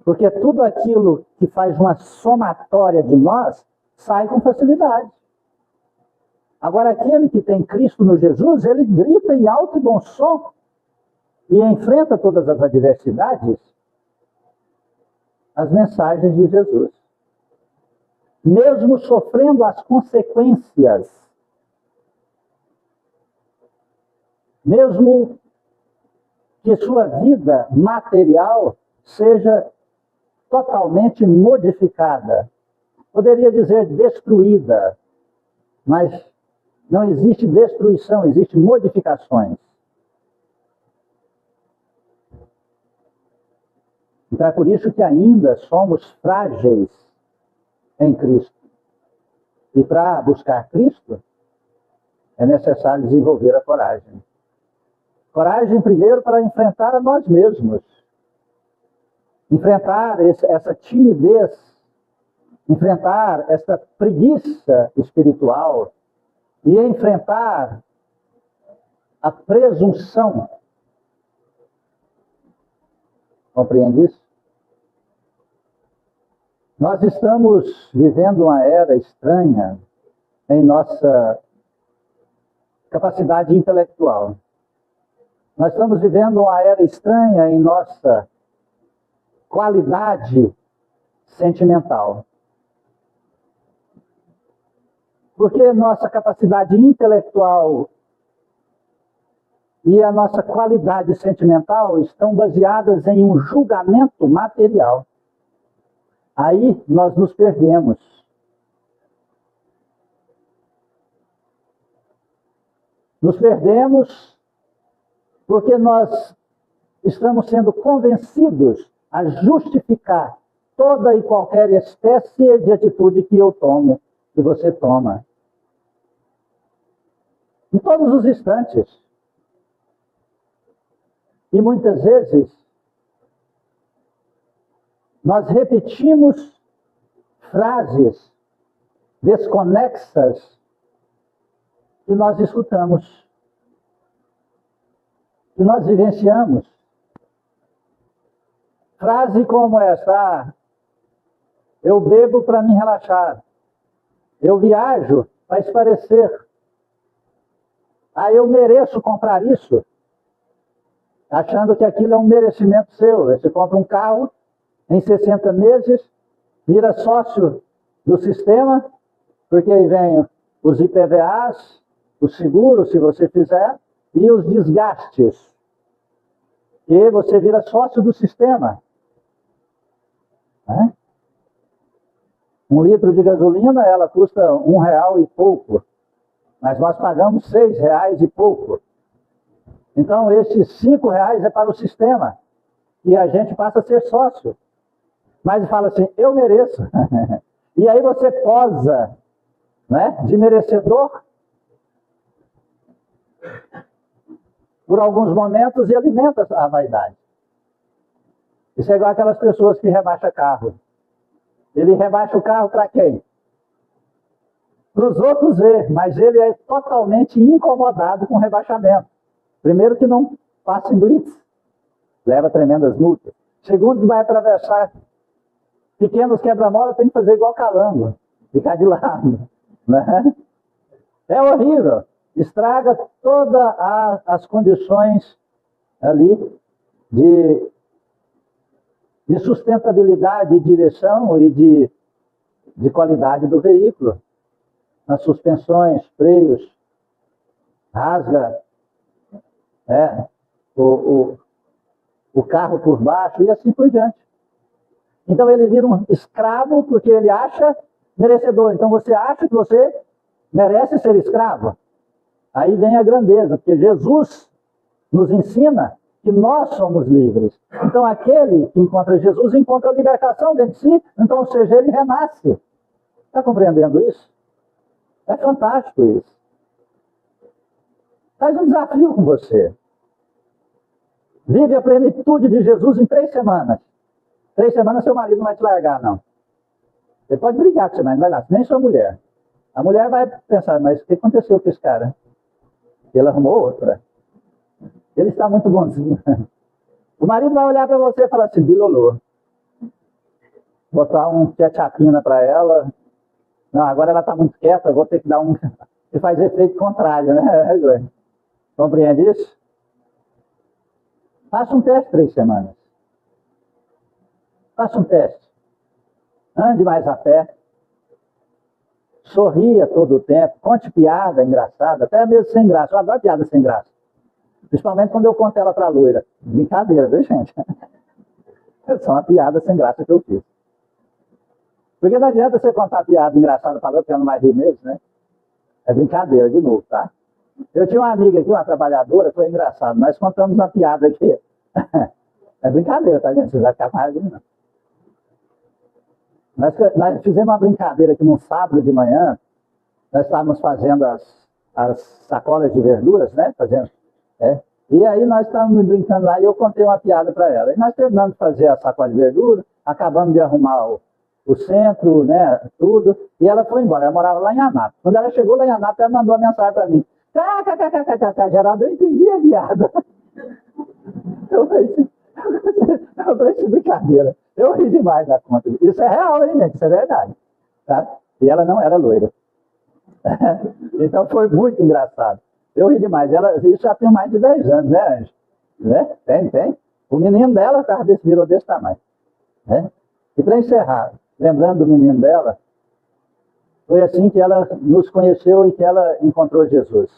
[SPEAKER 1] Porque tudo aquilo que faz uma somatória de nós sai com facilidade. Agora, aquele que tem Cristo no Jesus, ele grita em alto e bom som e enfrenta todas as adversidades, as mensagens de Jesus. Mesmo sofrendo as consequências, mesmo que sua vida material seja totalmente modificada, poderia dizer destruída, mas não existe destruição, existe modificações. Então é por isso que ainda somos frágeis em Cristo. E para buscar Cristo, é necessário desenvolver a coragem. Coragem, primeiro, para enfrentar a nós mesmos. Enfrentar essa timidez, enfrentar essa preguiça espiritual e enfrentar a presunção. Compreende isso? Nós estamos vivendo uma era estranha em nossa capacidade intelectual. Nós estamos vivendo uma era estranha em nossa qualidade sentimental. Porque nossa capacidade intelectual e a nossa qualidade sentimental estão baseadas em um julgamento material. Aí nós nos perdemos. Nos perdemos porque nós estamos sendo convencidos a justificar toda e qualquer espécie de atitude que eu tomo, que você toma. Em todos os instantes. E muitas vezes, nós repetimos frases desconexas que nós escutamos, que nós vivenciamos. Frase como essa: eu bebo para me relaxar, eu viajo para espairecer, eu mereço comprar isso, achando que aquilo é um merecimento seu. Você compra um carro, em 60 meses, vira sócio do sistema, porque aí vem os IPVAs, o seguro, se você fizer, e os desgastes. E você vira sócio do sistema. Né? 1 litro de gasolina, ela custa R$1 e pouco, mas nós pagamos R$6 e pouco. Então, esses R$5 é para o sistema, e a gente passa a ser sócio. Mas fala assim, eu mereço. E aí você posa, né, de merecedor por alguns momentos e alimenta a vaidade. Isso é igual aquelas pessoas que rebaixam carro. Ele rebaixa o carro para quem? Para os outros ver, mas ele é totalmente incomodado com o rebaixamento. Primeiro que não passa em blitz, leva tremendas multas. Segundo que vai atravessar pequenos quebra-mola, tem que fazer igual calango, ficar de lado. Né? É horrível. Estraga todas as condições ali de sustentabilidade, de direção e de qualidade do veículo. As suspensões, freios. rasga o carro por baixo e assim por diante. Então ele vira um escravo porque ele acha merecedor. Então você acha que você merece ser escravo? Aí vem a grandeza, porque Jesus nos ensina que nós somos livres. Então aquele que encontra Jesus encontra a libertação dentro de si, então, ou seja, ele renasce. Está compreendendo isso? É fantástico isso. Faz um desafio com você. Vive a plenitude de Jesus em 3 semanas. 3 semanas seu marido não vai te largar, não. Você pode brigar com você, mas não vai lá, nem sua mulher. A mulher vai pensar, mas o que aconteceu com esse cara? Ele arrumou outra. Ele está muito bonzinho. O marido vai olhar para você e falar assim, bilolô. Botar um ketchupina para ela. Não, agora ela está muito quieta, vou ter que dar um... E faz efeito contrário, né? Compreende isso? Faça um teste 3 semanas. Faça um teste. Ande mais a pé. Sorria todo o tempo. Conte piada engraçada, até mesmo sem graça. Eu adoro piada sem graça. Principalmente quando eu conto ela para a loira. Brincadeira, viu, gente? É só uma piada sem graça que eu fiz. Porque não adianta você contar piada engraçada para a loira, porque ela não vai rir mesmo, né? É brincadeira, de novo, tá? Eu tinha uma amiga aqui, uma trabalhadora, foi engraçado. Nós contamos uma piada aqui. É brincadeira, tá, gente? Você vai ficar com raiva de mim, não. Nós fizemos uma brincadeira aqui num sábado de manhã. Nós estávamos fazendo as sacolas de verduras, né? E aí nós estávamos brincando lá e eu contei uma piada para ela. E nós terminamos de fazer a sacola de verdura, acabamos de arrumar o centro, né? Tudo. E ela foi embora. Ela morava lá em Anápolis. Quando ela chegou lá em Anápolis, ela mandou uma mensagem para mim. Geraldo, eu entendi a piada. Eu falei assim, brincadeira. Eu ri demais da conta. Isso é real, hein, gente? Isso é verdade. Tá? E ela não era loira. Então foi muito engraçado. Eu ri demais. Isso já tem mais de 10 anos, né, Anjo? Né? Tem. O menino dela virou desse tamanho. Né? E para encerrar, lembrando do menino dela, foi assim que ela nos conheceu e que ela encontrou Jesus.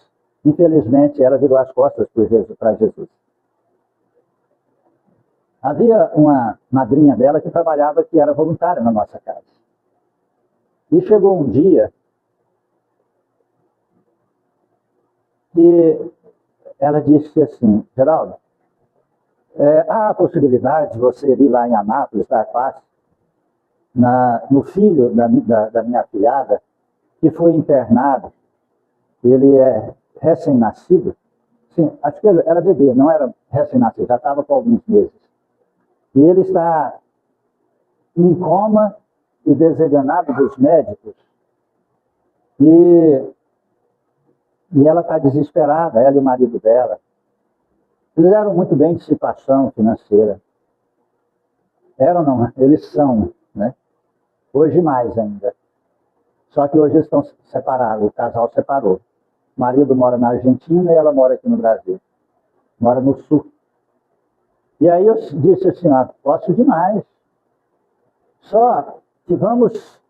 [SPEAKER 1] Infelizmente, ela virou as costas para Jesus. Havia uma madrinha dela que trabalhava, que era voluntária na nossa casa. E chegou um dia que ela disse assim, Geraldo, há a possibilidade de você ir lá em Anápolis dar classe no filho da minha afilhada, que foi internado. Ele é recém-nascido. Sim, acho que ele era bebê, não era recém-nascido, já estava com alguns meses. E ele está em coma e desenganado dos médicos. E ela está desesperada, ela e o marido dela. Eles eram muito bem de situação financeira. Eram não, eles são, né? Hoje mais ainda. Só que hoje eles estão separados, o casal separou. O marido mora na Argentina e ela mora aqui no Brasil. Mora no sul. E aí eu disse assim, posso demais. Só que vamos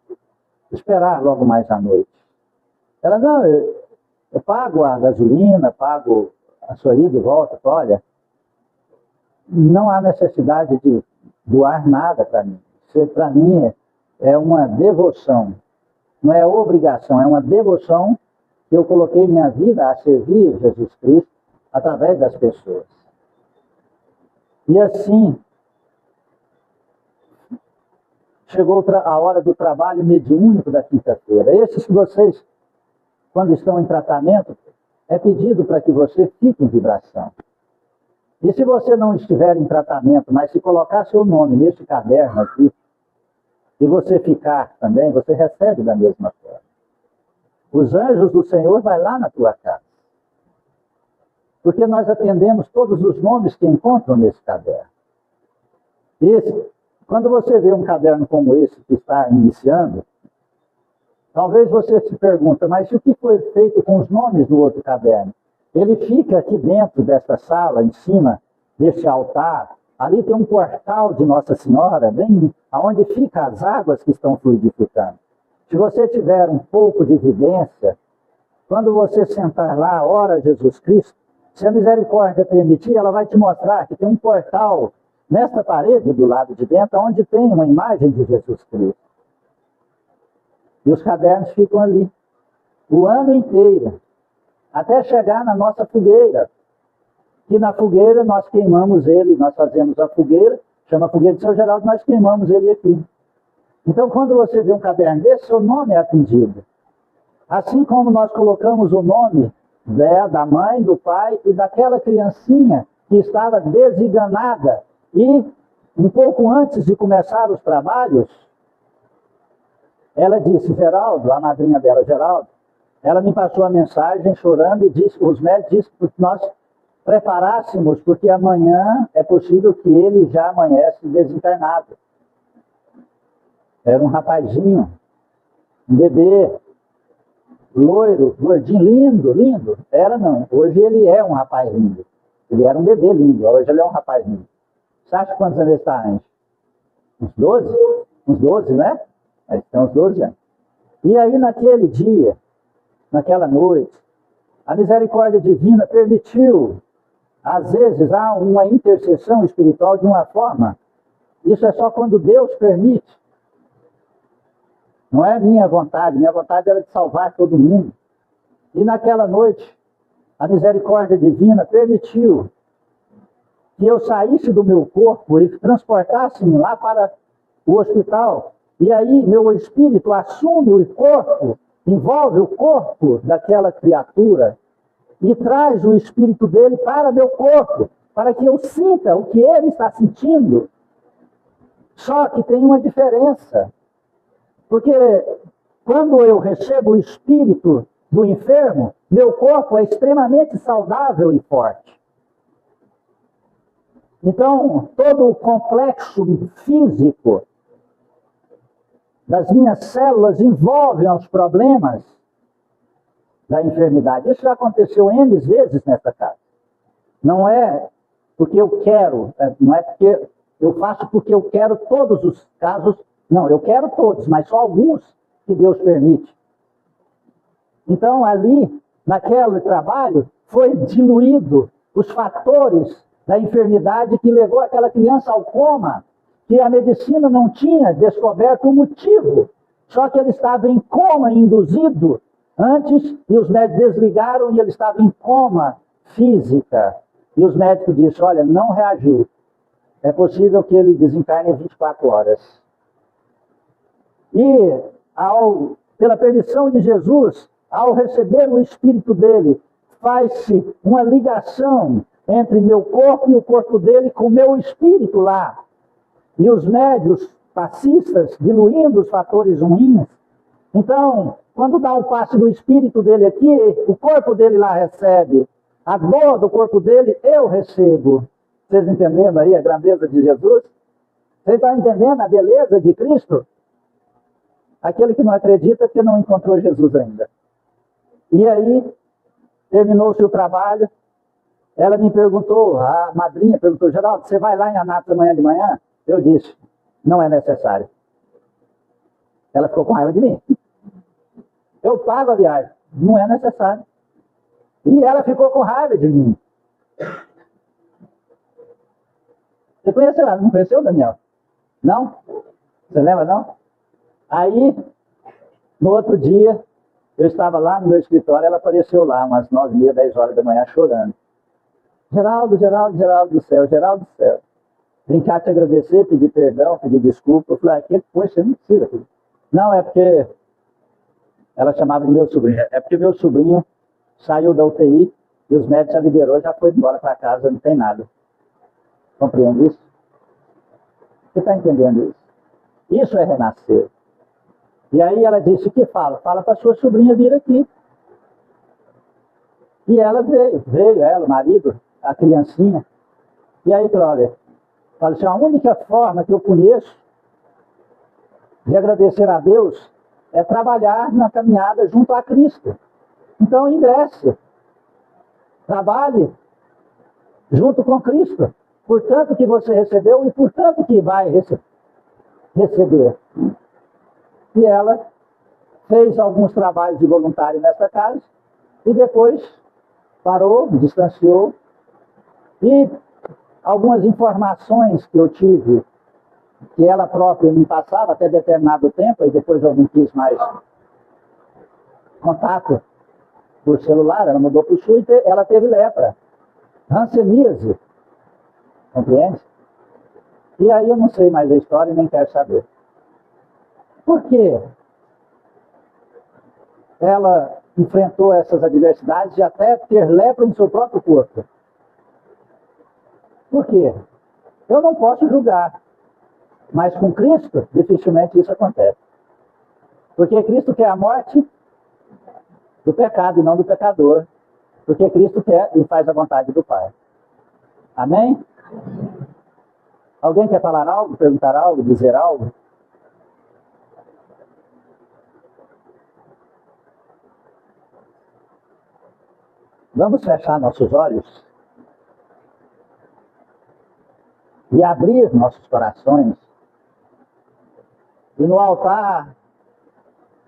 [SPEAKER 1] esperar logo mais à noite. Ela, não, eu pago a gasolina, pago a sua ida e volta. Olha, não há necessidade de doar nada para mim. Para mim é uma devoção. Não é obrigação, é uma devoção que eu coloquei minha vida a servir Jesus Cristo através das pessoas. E assim, chegou a hora do trabalho mediúnico da quinta-feira. Esses que vocês, quando estão em tratamento, é pedido para que você fique em vibração. E se você não estiver em tratamento, mas se colocar seu nome nesse caderno aqui, e você ficar também, você recebe da mesma forma. Os anjos do Senhor vão lá na tua casa. Porque nós atendemos todos os nomes que encontram nesse caderno. Quando você vê um caderno como esse que está iniciando, talvez você se pergunte, mas o que foi feito com os nomes do outro caderno? Ele fica aqui dentro dessa sala, em cima desse altar. Ali tem um portal de Nossa Senhora, bem onde ficam as águas que estão fluidificando. Se você tiver um pouco de evidência, quando você sentar lá, ora Jesus Cristo, se a misericórdia permitir, ela vai te mostrar que tem um portal nesta parede do lado de dentro, onde tem uma imagem de Jesus Cristo. E os cadernos ficam ali, o ano inteiro, até chegar na nossa fogueira. E na fogueira nós queimamos ele, nós fazemos a fogueira, chama fogueira de São Geraldo, nós queimamos ele aqui. Então, quando você vê um caderno desse, seu nome é atendido. Assim como nós colocamos o nome da mãe, do pai e daquela criancinha que estava desenganada. E, um pouco antes de começar os trabalhos, ela disse, Geraldo, a madrinha dela, Geraldo, ela me passou a mensagem chorando e disse, os médicos disseram que nós preparássemos, porque amanhã é possível que ele já amanhece desencarnado. Era um rapazinho, um bebê, loiro, gordinho, lindo, lindo. Era não, hoje ele é um rapaz lindo. Ele era um bebê lindo, hoje ele é um rapaz lindo. Você acha quantos anos ele está, Anjo? Uns 12? Uns 12, né? Ele tem uns 12 anos. E aí naquele dia, naquela noite, a misericórdia divina permitiu, às vezes há uma intercessão espiritual de uma forma. Isso é só quando Deus permite. Não é minha vontade era de salvar todo mundo. E naquela noite, a misericórdia divina permitiu que eu saísse do meu corpo e transportasse-me lá para o hospital. E aí meu espírito assume o corpo, envolve o corpo daquela criatura e traz o espírito dele para meu corpo, para que eu sinta o que ele está sentindo. Só que tem uma diferença. Porque quando eu recebo o espírito do enfermo, meu corpo é extremamente saudável e forte. Então, todo o complexo físico das minhas células envolve os problemas da enfermidade. Isso já aconteceu N vezes nessa casa. Não é porque eu quero, não é porque eu faço porque eu quero todos os casos. Não, eu quero todos, mas só alguns que Deus permite. Então, ali, naquele trabalho, foi diluído os fatores da enfermidade que levou aquela criança ao coma, que a medicina não tinha descoberto o motivo. Só que ele estava em coma induzido antes, e os médicos desligaram e ele estava em coma física. E os médicos disseram, olha, não reagiu. É possível que ele desencarne em 24 horas. E, pela permissão de Jesus, ao receber o Espírito dele, faz-se uma ligação entre meu corpo e o corpo dele com o meu espírito lá. E os médios passistas diluindo os fatores ruins. Então, quando dá o passe do espírito dele aqui, o corpo dele lá recebe. A dor do corpo dele, eu recebo. Vocês entendendo aí a grandeza de Jesus? Vocês estão entendendo a beleza de Cristo? Aquele que não acredita porque não encontrou Jesus ainda. E aí, terminou-se o trabalho, ela me perguntou, a madrinha perguntou, Geraldo, você vai lá em Anápolis amanhã de manhã? Eu disse, não é necessário. Ela ficou com raiva de mim. Eu pago a viagem, não é necessário. E ela ficou com raiva de mim. Você conheceu ela? Não conheceu, Daniel? Não? Você lembra, não? Aí, no outro dia, eu estava lá no meu escritório, ela apareceu lá, umas 9h30, 10 horas da manhã, chorando. Geraldo, Geraldo, Geraldo do céu, Geraldo do céu. Vim cá te agradecer, pedir perdão, pedir desculpa. Eu falei, que foi? Você não precisa, filho. Não, é porque... Ela chamava de meu sobrinho. É porque meu sobrinho saiu da UTI e os médicos já liberou, já foi embora para casa, não tem nada. Compreende isso? Você está entendendo isso? Isso é renascer. E aí ela disse, o que fala? Fala para sua sobrinha vir aqui. E ela veio ela, o marido, a criancinha. E aí, olha, fala assim, a única forma que eu conheço de agradecer a Deus é trabalhar na caminhada junto a Cristo. Então ingresse. Trabalhe junto com Cristo. Por tanto que você recebeu e por tanto que vai receber. E ela fez alguns trabalhos de voluntário nessa casa. E depois parou, distanciou. E algumas informações que eu tive, que ela própria me passava até determinado tempo, e depois eu não quis mais contato por celular, ela mudou para o sul e ela teve lepra, hanseníase, compreende? E aí eu não sei mais a história e nem quero saber. Por quê? Ela enfrentou essas adversidades de até ter lepra no seu próprio corpo. Por quê? Eu não posso julgar, mas com Cristo dificilmente isso acontece. Porque Cristo quer a morte do pecado e não do pecador. Porque Cristo quer e faz a vontade do Pai. Amém? Alguém quer falar algo, perguntar algo, dizer algo? Vamos fechar nossos olhos e abrir nossos corações e no altar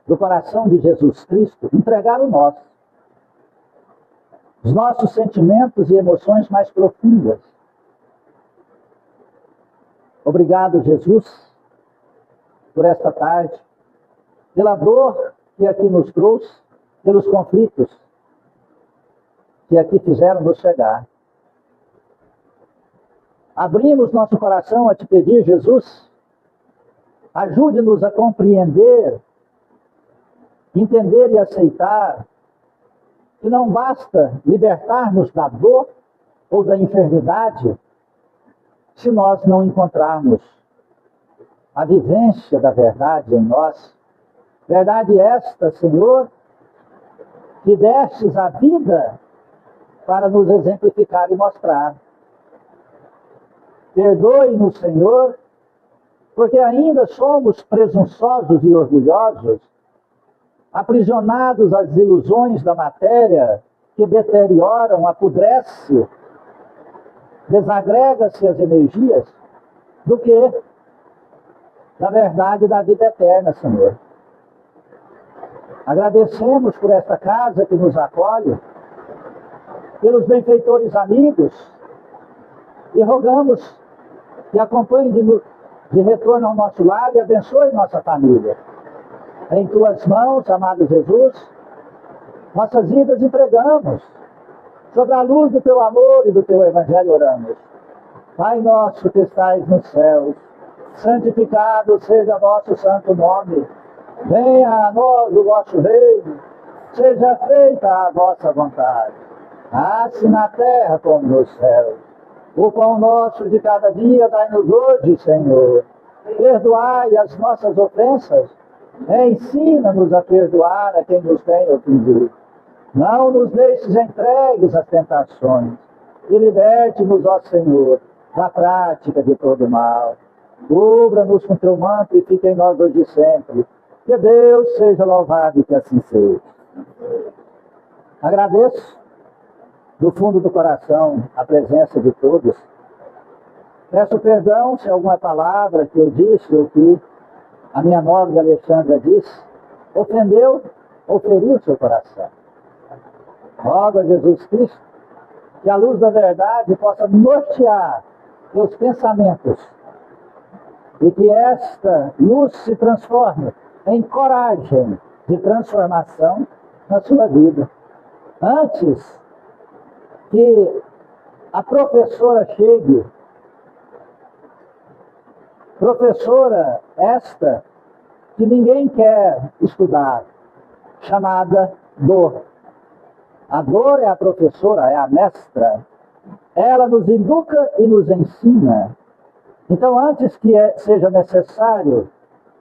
[SPEAKER 1] do coração de Jesus Cristo entregar o nosso, os nossos sentimentos e emoções mais profundas. Obrigado, Jesus, por esta tarde, pela dor que aqui nos trouxe, pelos conflitos que aqui fizeram nos chegar. Abrimos nosso coração a te pedir, Jesus, ajude-nos a compreender, entender e aceitar que não basta libertar-nos da dor ou da enfermidade se nós não encontrarmos a vivência da verdade em nós. Verdade esta, Senhor, que destes a vida para nos exemplificar e mostrar. Perdoe-nos, Senhor, porque ainda somos presunçosos e orgulhosos, aprisionados às ilusões da matéria que deterioram, apodrece, desagrega-se as energias do que da verdade da vida eterna, Senhor. Agradecemos por esta casa que nos acolhe, pelos benfeitores amigos, e rogamos que acompanhe de retorno ao nosso lar e abençoe nossa família. Em tuas mãos, amado Jesus, nossas vidas entregamos. Sobre a luz do teu amor e do teu evangelho oramos. Pai nosso que estais nos céus, santificado seja vosso santo nome. Venha a nós o vosso reino. Seja feita a vossa vontade, assim na terra como nos céus. O pão nosso de cada dia dai-nos hoje, Senhor. Perdoai as nossas ofensas. Ensina-nos a perdoar a quem nos tem ofendido. Não nos deixes entregues às tentações. E liberte-nos, ó Senhor, da prática de todo mal. Cubra-nos com teu manto e fique em nós hoje e sempre. Que Deus seja louvado e que assim seja. Agradeço do fundo do coração a presença de todos. Peço perdão se alguma palavra que eu disse ou que a minha nobre Alexandra disse ofendeu ou feriu seu coração. Rogo a Jesus Cristo que a luz da verdade possa nortear teus pensamentos e que esta luz se transforme em coragem de transformação na sua vida. Antes que a professora chegue, professora esta que ninguém quer estudar, chamada dor. A dor é a professora, é a mestra. Ela nos educa e nos ensina. Então, antes que seja necessário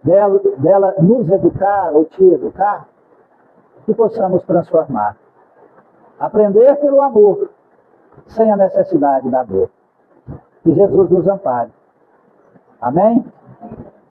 [SPEAKER 1] dela nos educar ou te educar, que possamos transformar. Aprender pelo amor, sem a necessidade da dor. Que Jesus nos ampare. Amém?